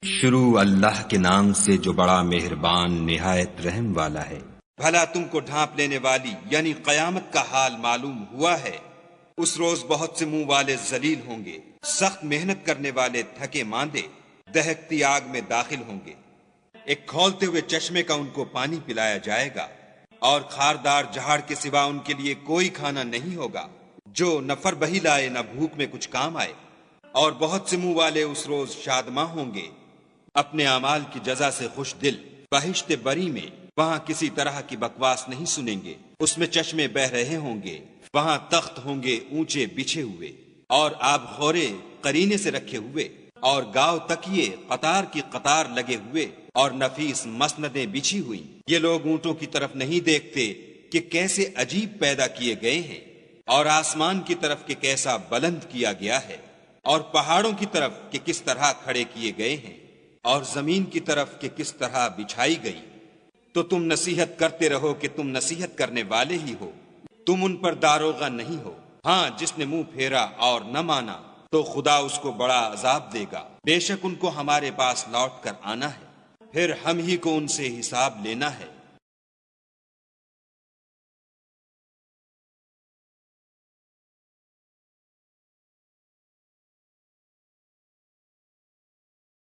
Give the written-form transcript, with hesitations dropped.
شروع اللہ کے نام سے جو بڑا مہربان نہایت رحم والا ہے۔ بھلا تم کو ڈھانپ لینے والی یعنی قیامت کا حال معلوم ہوا ہے؟ اس روز بہت سے منہ والے ذلیل ہوں گے، سخت محنت کرنے والے تھکے ماندے دہکتی آگ میں داخل ہوں گے۔ ایک کھولتے ہوئے چشمے کا ان کو پانی پلایا جائے گا، اور خاردار جہاڑ کے سوا ان کے لیے کوئی کھانا نہیں ہوگا جو نہ فربہی لائے نہ بھوک میں کچھ کام آئے۔ اور بہت سے منہ والے اس روز شادماں ہوں گے، اپنے اعمال کی جزا سے خوش دل۔ بہشت بری میں وہاں کسی طرح کی بکواس نہیں سنیں گے، اس میں چشمے بہ رہے ہوں گے، وہاں تخت ہوں گے اونچے بچھے ہوئے، اور آب خورے قرینے سے رکھے ہوئے، اور گاؤ تکیے قطار کی قطار لگے ہوئے، اور نفیس مسندیں بچھی ہوئی۔ یہ لوگ اونٹوں کی طرف نہیں دیکھتے کہ کیسے عجیب پیدا کیے گئے ہیں، اور آسمان کی طرف کہ کیسا بلند کیا گیا ہے، اور پہاڑوں کی طرف کہ کس طرح کھڑے کیے گئے ہیں، اور زمین کی طرف کہ کس طرح بچھائی گئی۔ تو تم نصیحت کرتے رہو کہ تم نصیحت کرنے والے ہی ہو، تم ان پر داروغہ نہیں ہو۔ ہاں، جس نے منہ پھیرا اور نہ مانا تو خدا اس کو بڑا عذاب دے گا۔ بے شک ان کو ہمارے پاس لوٹ کر آنا ہے، پھر ہم ہی کو ان سے حساب لینا ہے۔